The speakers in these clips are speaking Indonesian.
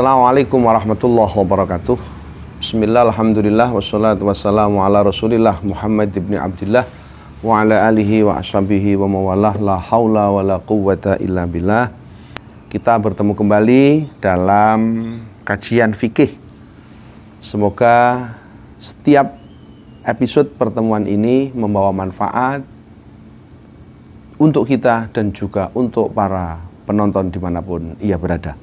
Assalamualaikum warahmatullahi wabarakatuh. Bismillah, alhamdulillah, wassalatu wassalamu ala rasulillah Muhammad ibn Abdillah wa ala alihi wa ashabihi wa mawalah, la hawla wa la quwwata illa billah. Kita bertemu kembali dalam kajian fikih. Semoga setiap episode pertemuan ini membawa manfaat untuk kita dan juga untuk para penonton dimanapun ia berada.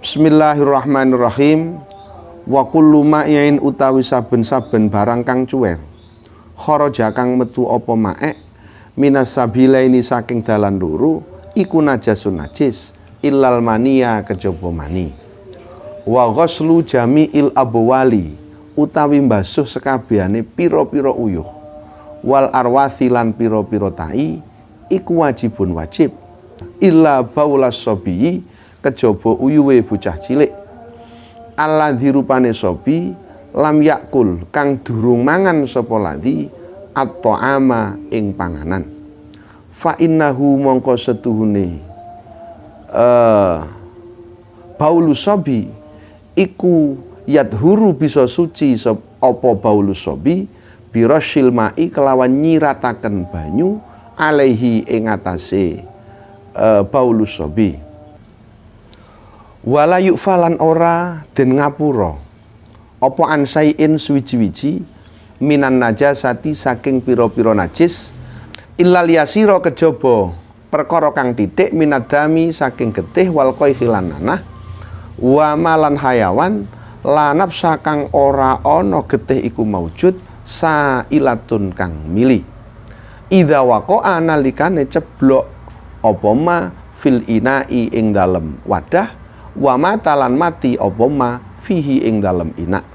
Bismillahirrahmanirrahim. Wa kullu ma'in utawi saben-saben barang kang cuwer kharaja kang metu apa ma'ek minas sabilaini saking dalan loro iku najasun najis illal mania kejaba mani. Wa ghuslu jami'il abwali utawi mbasuh sekabehane pira-pira uyuh wal arwathi lan pira-pira tai iku wajibun wajib illa baulas sobi kejaba uyuwe bocah cilik alladzi rupane sobi lam yakul kang durung mangan sapa ladzi at-ta'ama ing panganan fa innahu mongko setuhune baulus sobi iku yadhuru bisa suci apa baulus sobi birasyil ma'i kelawan nyirataken banyu alaihi ing atase baulus sobi. Wala yu'falan ora den ngapura apa ansaiin suwiji-wiji minan najasati saking pira-pira najis illal yasira kejaba perkara kang titik minadami saking getih wal qaihi lan nanah wa malan hayawan lanap sakang ora ana getih iku maujud sailatun kang mili idza waqa'a nalikane ceblok apa ma fil inai ing dalem wadah wa matalan mati apa ma fihi ing dalem ina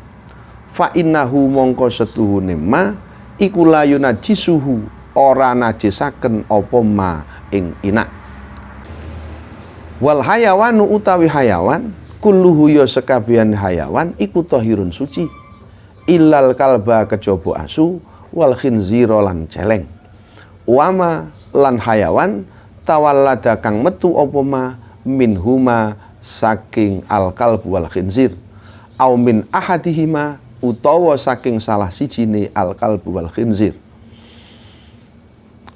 fa innahu mongko setuhune ma iku la yunajisuhu ora najisaken apa ma ing ina wal hayawanu utawi hayawan kulluhu ya sekabian hayawan iku tahirun suci illal kalba kejaba asu wal khinzira lan celeng wama lan hayawan tawallada kang metu apa ma minhuma saking al-kalbu wal khinzir au min ahadihima utawa saking salah sijine al-kalbu wal khinzir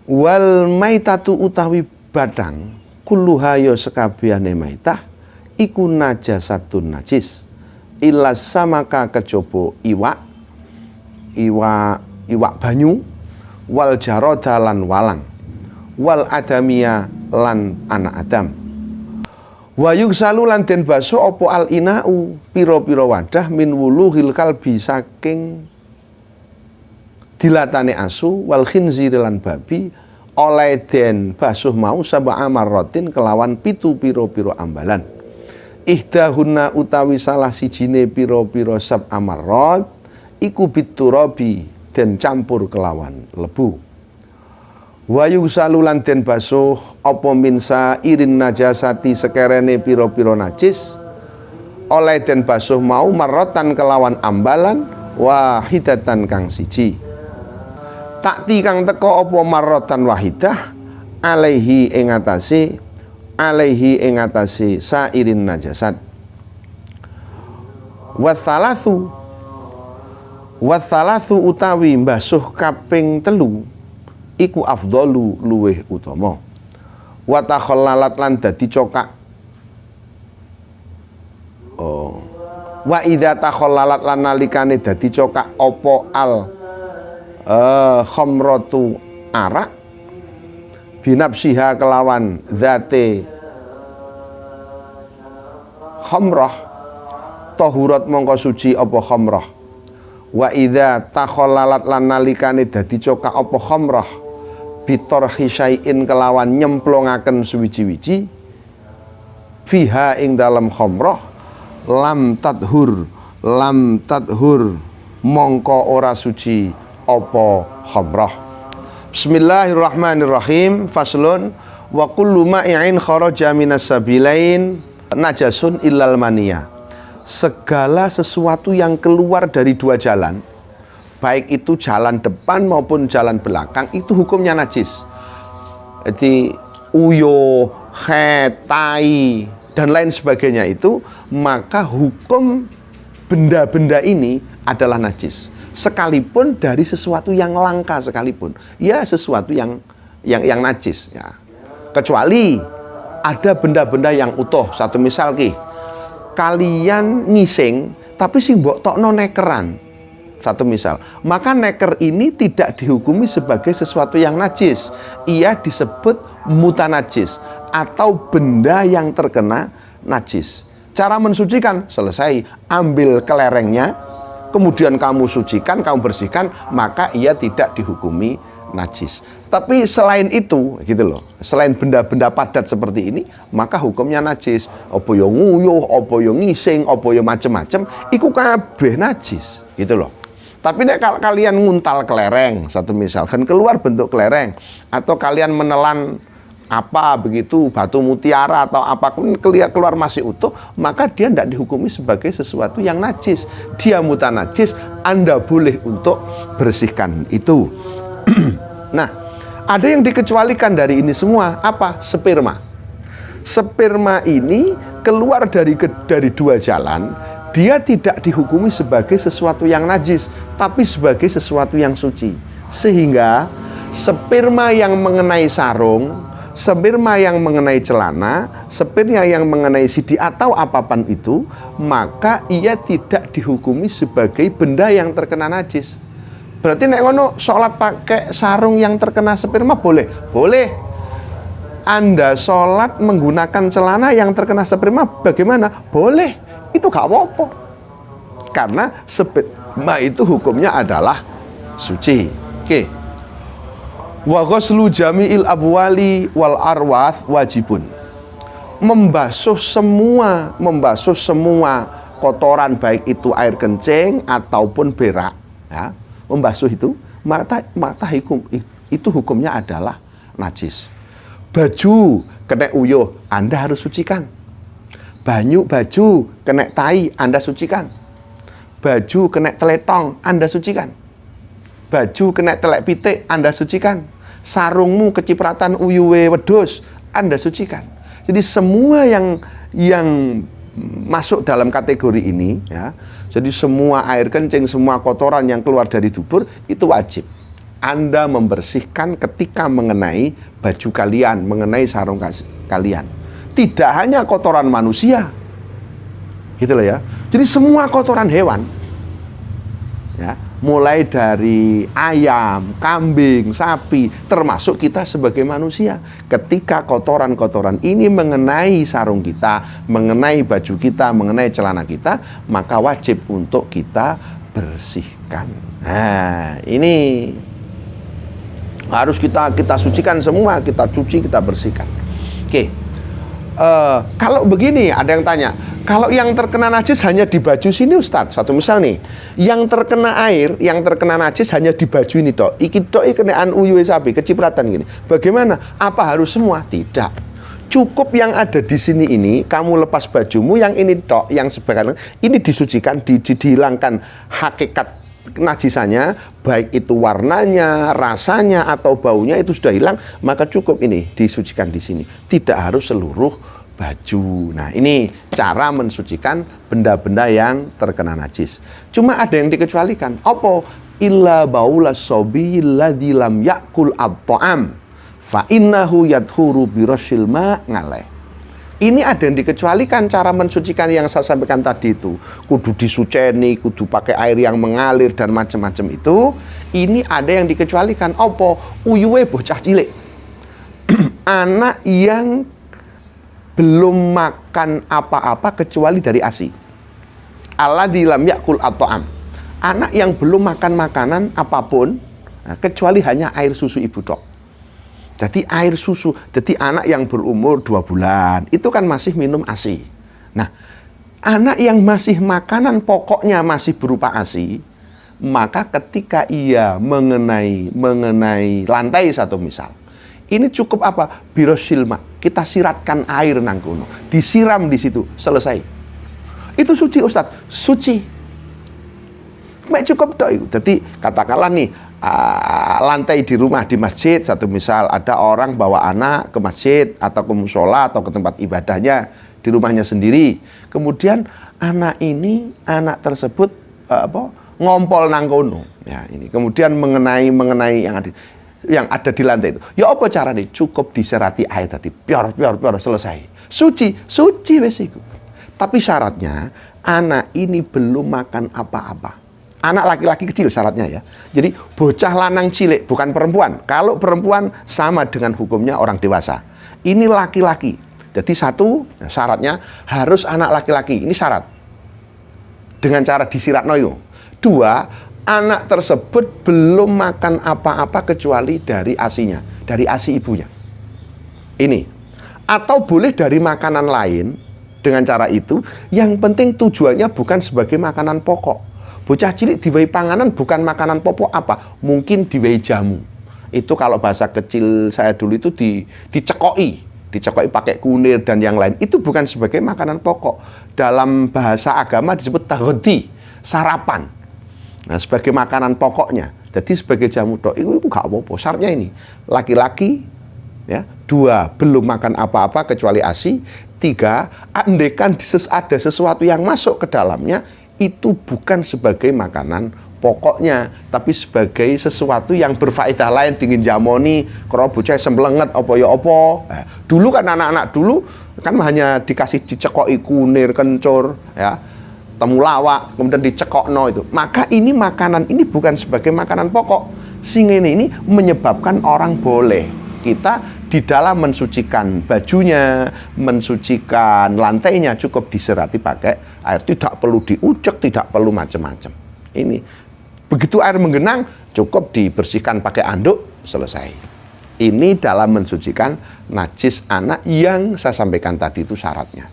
wal maitatu utawi badang kulluha ya sekabehane maitah iku najasatun najis illa samaka kejaba iwak banyu wal jarada lan walang wal adamia lan anak adam wa yugsalu lan den baso apa al inau pira-pira wadah min wuluhil kalbi saking dilatane asu wal khinzir lan babi oleh den basuh mau sab'a marratin kelawan pitu pira-pira ambalan ihdahunna utawi salah sijine pira-pira sab'a marrat iku biturabi den campur kelawan lebu wa yugsalu lan den basuh apa min sairin najasati sekerene pira-pira najis oleh den basuh mau marratan kelawan ambalan wahidatan kang siji takti kang teka apa marratan wahidah alaihi ing atase sairin najasat wasalatsu utawi basuh kaping telu iku afdalu luweh utama wa takhallalat lan dadi cokak wa idza takhallalat lan nalikane dadi cokak apa al khamratu arak binafsiha kelawan zate khamrah tahurat mongko suci apa khamrah wa idza takhallalat lan nalikane dadi cokak apa khamrah bitorhi syai'in kelawan nyemplongaken suwiji-wiji fiha ing dalam khamrah lam tadhur mongko ora suci apa khamrah. Bismillahirrahmanirrahim. Faslun wa kullu ma'in kharaja minas sabilain najasun illal mania. Segala sesuatu yang keluar dari dua jalan baik itu jalan depan maupun jalan belakang, itu hukumnya najis. Jadi uyo, het, tai, dan lain sebagainya itu, maka hukum benda-benda ini adalah najis. Sekalipun dari sesuatu yang langka sekalipun, ya sesuatu yang najis ya. Kecuali ada benda-benda yang utuh. Satu misal ki, kalian ngising tapi sing mbok tokno nekeran. Satu misal, maka neker ini tidak dihukumi sebagai sesuatu yang najis. Ia disebut mutanajis atau benda yang terkena najis. Cara mensucikan, selesai, ambil kelerengnya, kemudian kamu sucikan, kamu bersihkan, maka ia tidak dihukumi najis. Tapi selain itu, gitu loh, selain benda-benda padat seperti ini, maka hukumnya najis. Apa yo nguyuh, apa yo ngising, apa yo macem-macem, iku kabeh najis, gitu loh. Tapi nek kalian nguntal kelereng, satu misal, kan keluar bentuk kelereng, atau kalian menelan apa begitu, batu mutiara atau apapun keluar masih utuh, maka dia tidak dihukumi sebagai sesuatu yang najis. Dia mutanajis, Anda boleh untuk bersihkan itu. Nah, ada yang dikecualikan dari ini semua, apa? Sperma. Sperma ini keluar dari dua jalan. Dia tidak dihukumi sebagai sesuatu yang najis, tapi sebagai sesuatu yang suci. Sehingga sperma yang mengenai sarung, sperma yang mengenai celana, sperma yang mengenai sidi atau apapun itu, maka ia tidak dihukumi sebagai benda yang terkena najis. Berarti nek ngono sholat pakai sarung yang terkena sperma boleh? Boleh. Anda sholat menggunakan celana yang terkena sperma bagaimana? Boleh. Itu gak apa-apa, karena sperma itu hukumnya adalah suci. Oke. Wa ghuslu jami'il abwali wal arwath wajibun. Membasuh semua kotoran, baik itu air kencing ataupun berak, ya. Membasuh itu maka itu hukumnya adalah najis. Baju kena uyuh, Anda harus sucikan. Baju kena tai, Anda sucikan. Baju kena teletong, Anda sucikan. Baju kena telek pitik, Anda sucikan. Sarungmu kecipratan uyuwe wedhus, Anda sucikan. Jadi semua yang masuk dalam kategori ini, ya. Jadi semua air kencing, semua kotoran yang keluar dari dubur itu wajib Anda membersihkan ketika mengenai baju kalian, mengenai sarung kalian. Tidak hanya kotoran manusia, gitu loh ya. Jadi semua kotoran hewan, ya, mulai dari ayam, kambing, sapi, termasuk kita sebagai manusia. Ketika kotoran-kotoran ini mengenai sarung kita, mengenai baju kita, mengenai celana kita, maka wajib untuk kita bersihkan. Nah, ini harus kita sucikan semua, kita cuci, kita bersihkan. Oke. Kalau begini, ada yang tanya, kalau yang terkena najis hanya di baju sini Ustadz, satu misal nih, yang terkena air, yang terkena najis hanya di baju ini toh, iki toh kenaan uyuh sapi, kecipratan gini, bagaimana? Apa harus semua? Tidak. Cukup yang ada di sini ini, kamu lepas bajumu, yang ini toh, yang sebagian ini disucikan, dihilangkan hakikat najisannya, baik itu warnanya, rasanya atau baunya itu sudah hilang, maka cukup ini disucikan di sini. Tidak harus seluruh baju. Nah, ini cara mensucikan benda-benda yang terkena najis. Cuma ada yang dikecualikan. Apa? Illa baula sobi ladzi lam yakul at-ta'am fa innahu yadhuru birasyil ma' ngaleh. Ini ada yang dikecualikan cara mensucikan yang saya sampaikan tadi itu. Kudu disuceni, kudu pakai air yang mengalir dan macam-macam itu. Ini ada yang dikecualikan. Apa? Uyuwe bocah cilik. Anak yang belum makan apa-apa kecuali dari ASI. Alladzi lam yakul at-ta'am. Anak yang belum makan makanan apapun, nah, kecuali hanya air susu ibu tok. Jadi air susu, jadi anak yang berumur 2 bulan, itu kan masih minum ASI. Nah, anak yang masih makanan pokoknya masih berupa ASI, maka ketika ia mengenai lantai satu misal, ini cukup apa? Birosilma, kita siratkan air nang kono, disiram di situ, selesai. Itu suci Ustadz, suci. mek cukup tok iku. Dadi katakanlah nih lantai di rumah di masjid satu misal, ada orang bawa anak ke masjid atau ke musola atau ke tempat ibadahnya di rumahnya sendiri. Kemudian anak tersebut ngompol nang kono. Ya, ini kemudian mengenai yang ada di lantai itu. Ya apa caranya? Cukup diserati air tadi. Pior selesai. Suci wis iku. Tapi syaratnya anak ini belum makan apa-apa. Anak laki-laki kecil syaratnya ya. Jadi bocah lanang cilik bukan perempuan. Kalau perempuan sama dengan hukumnya orang dewasa. Ini laki-laki. Jadi satu syaratnya harus anak laki-laki. Ini syarat. Dengan cara disiratno yo. Dua, anak tersebut belum makan apa-apa kecuali dari asinya, dari asi ibunya. Ini. Atau boleh dari makanan lain dengan cara itu, yang penting tujuannya bukan sebagai makanan pokok. Bocah cilik diwehi panganan bukan makanan pokok apa? Mungkin diwehi jamu. Itu kalau bahasa kecil saya dulu itu dicekoki pakai kunir dan yang lain. Itu bukan sebagai makanan pokok. Dalam bahasa agama disebut taghdi, sarapan. Nah, sebagai makanan pokoknya. Jadi sebagai jamu tok itu gak apa-apa. Syaratnya ini, laki-laki ya, dua, belum makan apa-apa kecuali ASI. Tiga, andekan ada sesuatu yang masuk ke dalamnya, itu bukan sebagai makanan pokoknya, tapi sebagai sesuatu yang berfaedah lain, dingin jamoni, kalau bocah semblenget apa ya apa. Nah, dulu kan anak-anak dulu kan hanya dikasih dicekoki kunir, kencur, ya, temulawak, kemudian dicekokno itu. Maka ini makanan ini bukan sebagai makanan pokok. Sehingga ini menyebabkan orang boleh kita di dalam mensucikan bajunya, mensucikan lantainya cukup diserati pakai air, tidak perlu diucek, tidak perlu macam-macam. Ini begitu air menggenang cukup dibersihkan pakai anduk, selesai. Ini dalam mensucikan najis anak yang saya sampaikan tadi itu syaratnya.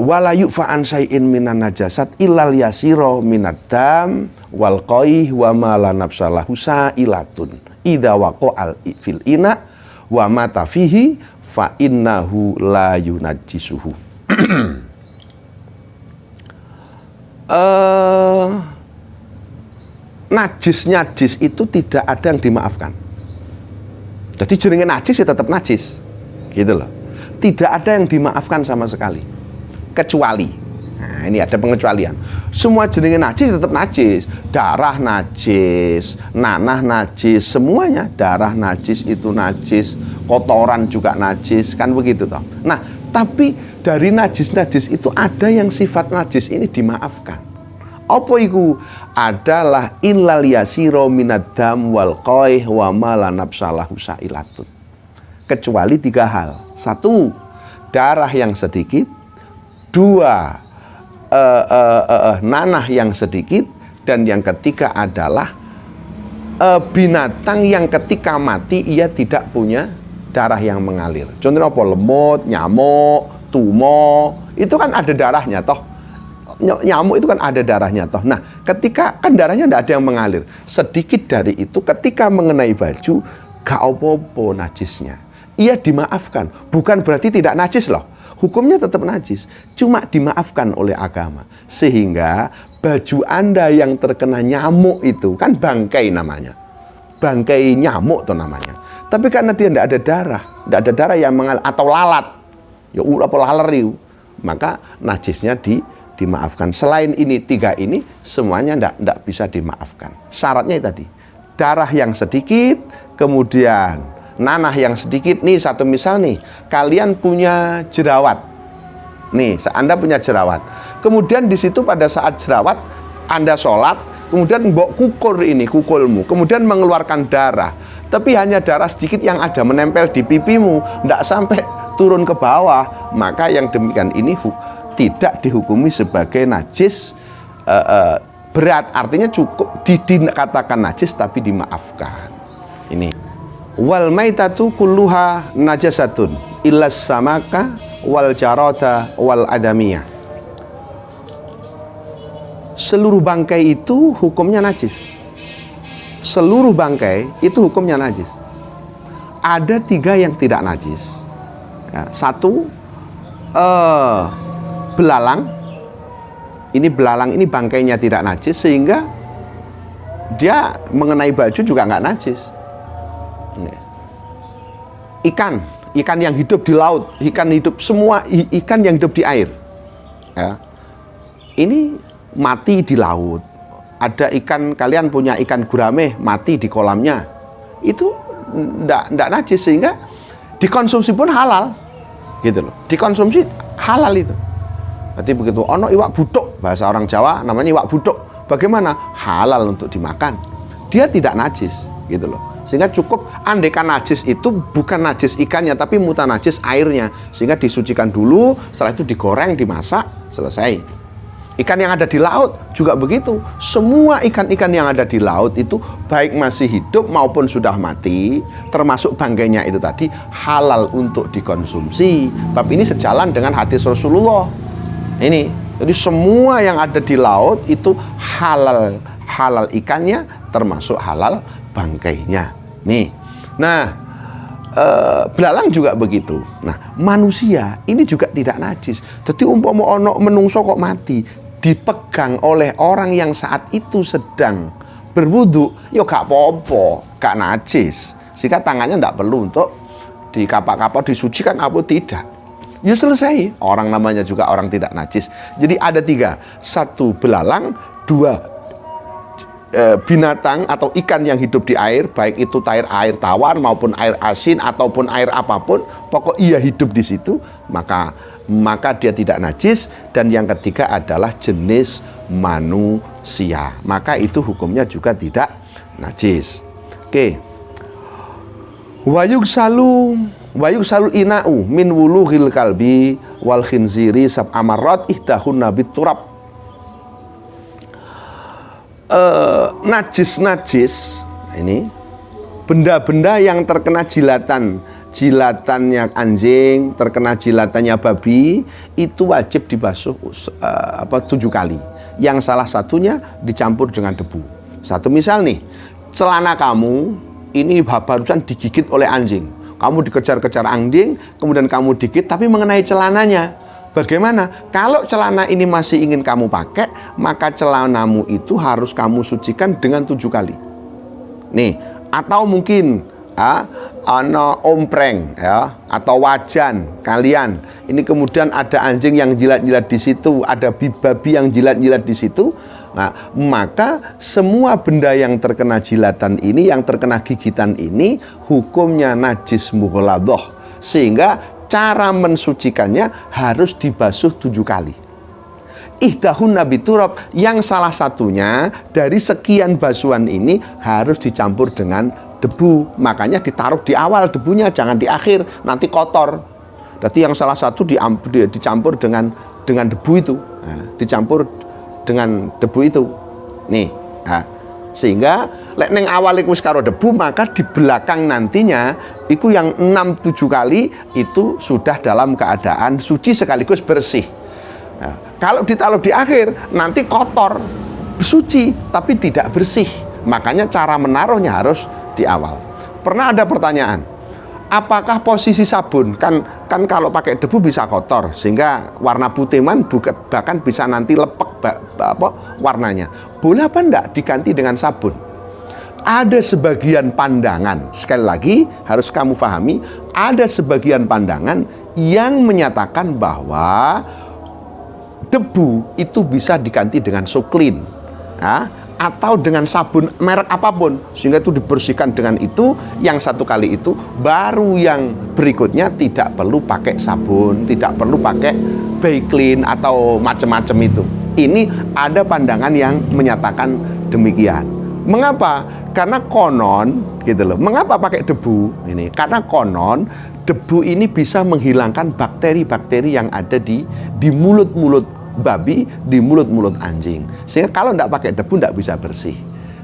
Wala yu'fa an syai'in minan najasat illal yasiro minad dam wal qaih wa ma la nafsalahu sa'ilatun idza waqa'al fil ina wa mata fihi fa innahu la yunajjisuhu. Najis itu tidak ada yang dimaafkan. Jadi jenenge najis ya tetap najis. Gitu loh. Tidak ada yang dimaafkan sama sekali. Kecuali, nah ini ada pengecualian. Semua jenenge najis tetap najis. Darah najis, nanah najis, semuanya. Darah najis itu najis, kotoran juga najis, kan begitu toh. Nah, tapi dari najis-najis itu ada yang sifat najis ini dimaafkan. Apa iku? Adalah illal yasiro minad dam wal qaih wa ma la nafsalahu sa'ilatun. Kecuali tiga hal. Satu, darah yang sedikit. Dua, nanah yang sedikit. Dan yang ketiga adalah binatang yang ketika mati ia tidak punya darah yang mengalir. Contohnya apa? Lemut, nyamuk, tumo. Itu kan ada darahnya toh. Nyamuk itu kan ada darahnya toh. Nah, ketika kan darahnya tidak ada yang mengalir. Sedikit dari itu ketika mengenai baju, gak apa-apa najisnya. Ia dimaafkan. Bukan berarti tidak najis loh. Hukumnya tetap najis. Cuma dimaafkan oleh agama. Sehingga baju Anda yang terkena nyamuk itu, kan bangkai namanya. Bangkai nyamuk tuh namanya. Tapi karena dia tidak ada darah. Tidak ada darah yang mengalir. Atau lalat. Ya apa laler itu. Maka najisnya dimaafkan. Selain ini, tiga ini, semuanya tidak bisa dimaafkan. Syaratnya tadi. Darah yang sedikit, kemudian nanah yang sedikit. Nih satu misal nih, kalian punya jerawat. Nih, Anda punya jerawat. Kemudian di situ pada saat jerawat Anda sholat, kemudian mbok kukur ini kukulmu, kemudian mengeluarkan darah. Tapi hanya darah sedikit yang ada menempel di pipimu, tidak sampai turun ke bawah. Maka yang demikian ini tidak dihukumi sebagai najis berat. Artinya cukup dikatakan najis tapi dimaafkan. Ini. Wal maitatu kulluha najasatun illas samaka wal jarada wal adamiyah. Seluruh bangkai itu hukumnya najis. Seluruh bangkai itu hukumnya najis. Ada tiga yang tidak najis. Ya, satu, belalang. ini belalang ini bangkainya tidak najis, sehingga dia mengenai baju juga nggak najis. Ikan yang hidup di laut, ikan hidup semua ikan yang hidup di air, ya, ini mati di laut. Ada ikan, kalian punya ikan gurame mati di kolamnya, itu ndak najis, sehingga dikonsumsi pun halal, gitu loh. Dikonsumsi halal itu. Berarti begitu ono iwak budok, bahasa orang Jawa namanya iwak budok, bagaimana? Halal untuk dimakan, dia tidak najis, gitu loh. Sehingga cukup, andaikan najis itu bukan najis ikannya tapi mutanajis airnya, sehingga disucikan dulu, setelah itu digoreng, dimasak, selesai. Ikan yang ada di laut juga begitu. Semua ikan-ikan yang ada di laut itu baik masih hidup maupun sudah mati, termasuk bangkainya itu tadi, halal untuk dikonsumsi. Bab ini sejalan dengan hadis Rasulullah ini. Jadi semua yang ada di laut itu halal ikannya, termasuk halal bangkainya. Nih, nah belalang juga begitu. Nah, manusia ini juga tidak najis. Jadi umpama ono menungso kok mati, dipegang oleh orang yang saat itu sedang berwudu, ya gak apa-apa, gak najis. Sehingga tangannya tidak perlu untuk dikapak-kapak, disucikan apa tidak. Ya selesai, orang namanya juga orang tidak najis. Jadi ada 3, 1 belalang, 2 binatang atau ikan yang hidup di air, baik itu air tawar maupun air asin ataupun air apapun, pokok ia hidup di situ, maka dia tidak najis. Dan yang ketiga adalah jenis manusia, maka itu hukumnya juga tidak najis. Oke. Wayug salul ina'u min wulughil kalbi wal khinziri sab amarat ihdahun nabi turab. Najis ini benda-benda yang terkena jilatannya anjing, terkena jilatannya babi, itu wajib dibasuh 7 kali. Yang salah satunya dicampur dengan debu. Satu misal nih, celana kamu ini barusan digigit oleh anjing, kamu dikejar-kejar anjing, kemudian kamu digigit tapi mengenai celananya. Bagaimana? Kalau celana ini masih ingin kamu pakai, maka celanamu itu harus kamu sucikan dengan 7 kali. Nih, atau mungkin ompreng ya, atau wajan kalian. Ini kemudian ada anjing yang jilat-jilat di situ, ada babi yang jilat-jilat di situ. Nah, maka semua benda yang terkena jilatan ini, yang terkena gigitan ini, hukumnya najis mughaladhah. Sehingga cara mensucikannya harus dibasuh 7 kali. Ihdahun nabi turab, yang salah satunya dari sekian basuhan ini harus dicampur dengan debu. Makanya ditaruh di awal debunya, jangan di akhir, nanti kotor. Jadi yang salah satu dicampur dengan debu itu. Nah, dicampur dengan debu itu. Nih, nah, sehingga lek neng awal iku wis karo debu, maka di belakang nantinya iku yang 6-7 kali itu sudah dalam keadaan suci sekaligus bersih. Nah, kalau ditaruh di akhir nanti kotor, suci tapi tidak bersih. Makanya cara menaruhnya harus di awal. Pernah ada pertanyaan, apakah posisi sabun kan kalau pakai debu bisa kotor sehingga warna putih bahkan bisa nanti lepek warnanya. Boleh apa enggak diganti dengan sabun? Ada sebagian pandangan, sekali lagi harus kamu pahami, ada sebagian pandangan yang menyatakan bahwa debu itu bisa diganti dengan Soklin, ya, atau dengan sabun merek apapun, sehingga itu dibersihkan dengan itu, yang 1 kali itu, baru yang berikutnya tidak perlu pakai sabun, tidak perlu pakai Baiklin atau macam-macam itu. Ini ada pandangan yang menyatakan demikian. Mengapa? Karena konon gitu loh. Mengapa pakai debu? Ini karena konon debu ini bisa menghilangkan bakteri-bakteri yang ada di mulut-mulut babi, di mulut-mulut anjing. Sehingga kalau tidak pakai debu tidak bisa bersih.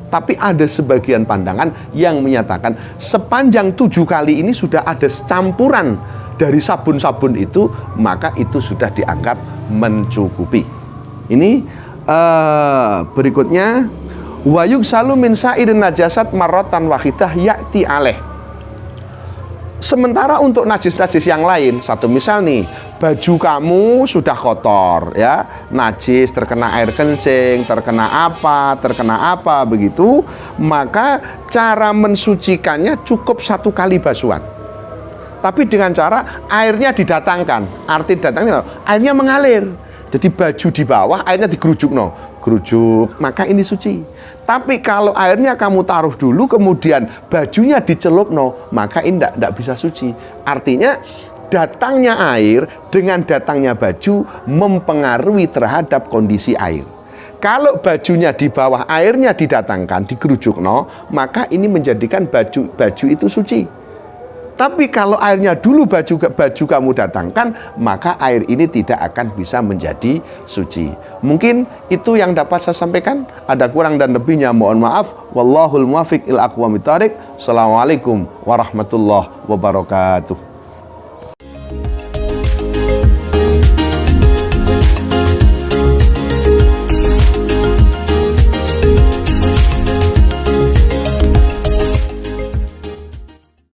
Tapi ada sebagian pandangan yang menyatakan sepanjang 7 kali ini sudah ada campuran dari sabun-sabun itu, maka itu sudah dianggap mencukupi. Ini berikutnya, wayug salu min sa'irin najasat marratan wahidah ya'ti aleh. Sementara untuk najis-najis yang lain, satu misal nih, baju kamu sudah kotor ya, najis, terkena air kencing, terkena apa begitu, maka cara mensucikannya cukup 1 kali basuhan. Tapi dengan cara airnya didatangkan. Arti datangnya airnya mengalir. Jadi baju di bawah airnya digerujuk gerujuk, maka ini suci. Tapi kalau airnya kamu taruh dulu kemudian bajunya dicelup maka ini tidak bisa suci. Artinya datangnya air dengan datangnya baju mempengaruhi terhadap kondisi air. Kalau bajunya di bawah airnya didatangkan, digerujuk maka ini menjadikan baju itu suci. Tapi kalau airnya dulu baju kamu datangkan, maka air ini tidak akan bisa menjadi suci. Mungkin itu yang dapat saya sampaikan. Ada kurang dan lebihnya mohon maaf. Wallahul muwaffiq ila aqwamit thoriq. Assalamualaikum warahmatullahi wabarakatuh.